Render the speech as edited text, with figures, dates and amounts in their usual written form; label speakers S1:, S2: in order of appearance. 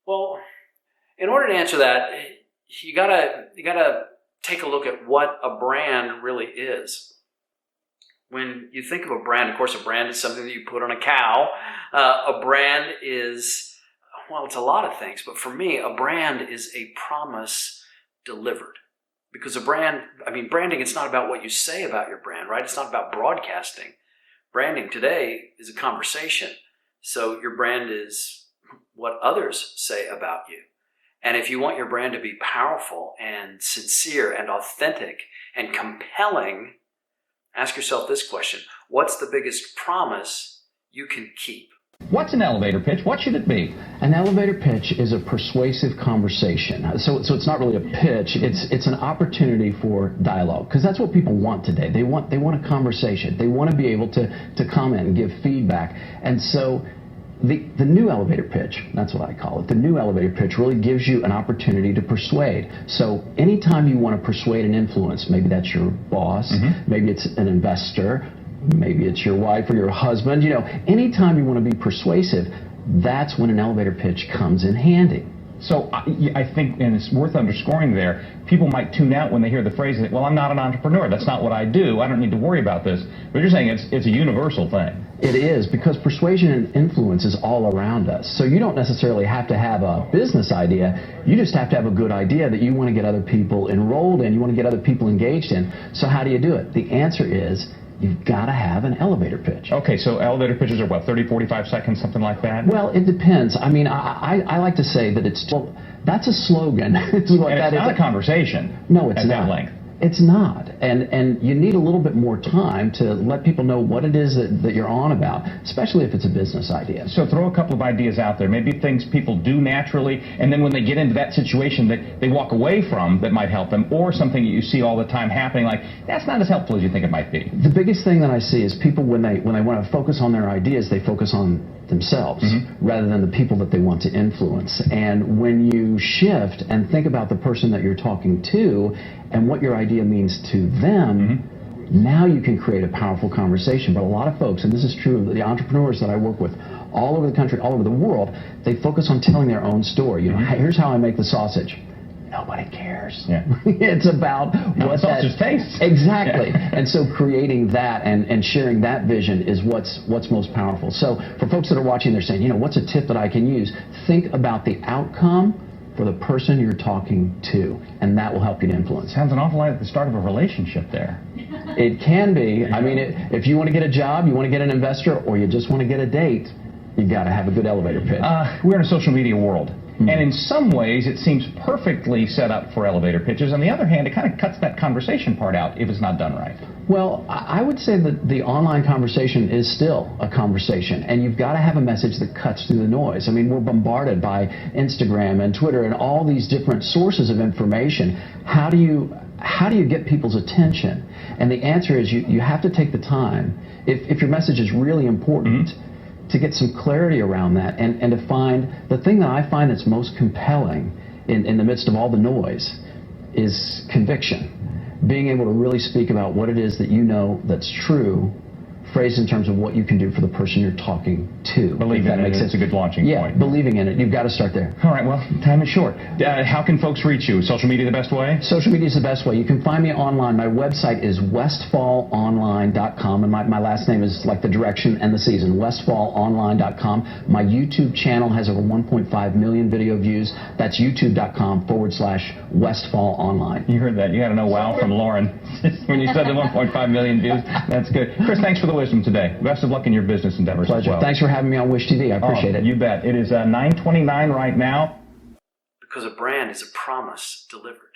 S1: Well, in order to answer that, you gotta take a look at what a brand really is. When you think of a brand, of course, a brand is something that you put on a cow. A brand is, well, it's a lot of things, but for me, a brand is a promise delivered. Because branding, it's not about what you say about your brand, right? It's not about broadcasting. Branding today is a conversation. So your brand is what others say about you. And if you want your brand to be powerful and sincere and authentic and compelling, ask yourself this question: what's the biggest promise you can keep?
S2: What's an elevator pitch? What should it be?
S3: An elevator pitch is a persuasive conversation. So it's not really a pitch. It's an opportunity for dialogue, because that's what people want today. They want a conversation. They want to be able to comment and give feedback. And so the new elevator pitch, that's what I call it. The new elevator pitch really gives you an opportunity to persuade. So anytime you want to persuade and influence, maybe that's your boss, maybe it's an investor, maybe it's your wife or your husband, anytime you want to be persuasive, that's when an elevator pitch comes in handy.
S2: So I think, and it's worth underscoring there, people might tune out when they hear the phrase, well, I'm not an entrepreneur. That's not what I do. I don't need to worry about this. But you're saying it's a universal thing.
S3: It is, because persuasion and influence is all around us. So you don't necessarily have to have a business idea. You just have to have a good idea that you want to get other people enrolled in, you want to get other people engaged in. So how do you do it? The answer is you've got to have an elevator pitch.
S2: Okay, so elevator pitches are what, 30, 45 seconds, something like that?
S3: Well, it depends. I mean, I like to say that that's a slogan. It's
S2: not a conversation.
S3: No, it's
S2: at
S3: not.
S2: That length.
S3: It's not. And you need a little bit more time to let people know what it is that you're on about, especially if it's a business idea.
S2: So throw a couple of ideas out there, maybe things people do naturally, and then when they get into that situation that they walk away from that might help them, or something that you see all the time happening, like, that's not as helpful as you think it might be.
S3: The biggest thing that I see is people, when they want to focus on their ideas, they focus on themselves rather than the people that they want to influence. And when you shift and think about the person that you're talking to and what your idea means to them, now you can create a powerful conversation. But a lot of folks, and this is true of the entrepreneurs that I work with all over the country, all over the world, they focus on telling their own story. Here's how I make the sausage. Nobody cares. Yeah. It's about what
S2: sausage tastes.
S3: Exactly. And so creating that and sharing that vision is what's most powerful. So for folks that are watching, they're saying, what's a tip that I can use? Think about the outcome for the person you're talking to, and that will help you to influence.
S2: Sounds an awful lot at the start of a relationship there.
S3: It can be. I mean, if you want to get a job, you want to get an investor, or you just want to get a date, you've got to have a good elevator pitch.
S2: We're in a social media world. And in some ways, it seems perfectly set up for elevator pitches. On the other hand, it kind of cuts that conversation part out if it's not done right.
S3: Well, I would say that the online conversation is still a conversation, and you've got to have a message that cuts through the noise. I mean, we're bombarded by Instagram and Twitter and all these different sources of information. How do you get people's attention? And the answer is you have to take the time, if your message is really important, to get some clarity around that and to find the thing that I find that's most compelling in the midst of all the noise is conviction. Being able to really speak about what it is that you know that's true, phrased in terms of what you can do for the person you're talking to.
S2: Believing in it, it's a good launching point.
S3: Yeah, believing in it. You've got to start there.
S2: All right, well, time is short. How can folks reach you? Social media the best way?
S3: Social media is the best way. You can find me online. My website is westfallonline.com, and my last name is like the direction and the season, westfallonline.com. My YouTube channel has over 1.5 million video views. That's youtube.com/westfallonline.
S2: You heard that. You got to know wow from Lauren when you said the 1.5 million views. That's good. Chris, thanks for the wisdom today. Best of luck in your business endeavors.
S3: Pleasure.
S2: As well.
S3: Thanks for having me on Wish TV. I appreciate it.
S2: You bet. It is 9:29 right now.
S1: Because a brand is a promise delivered.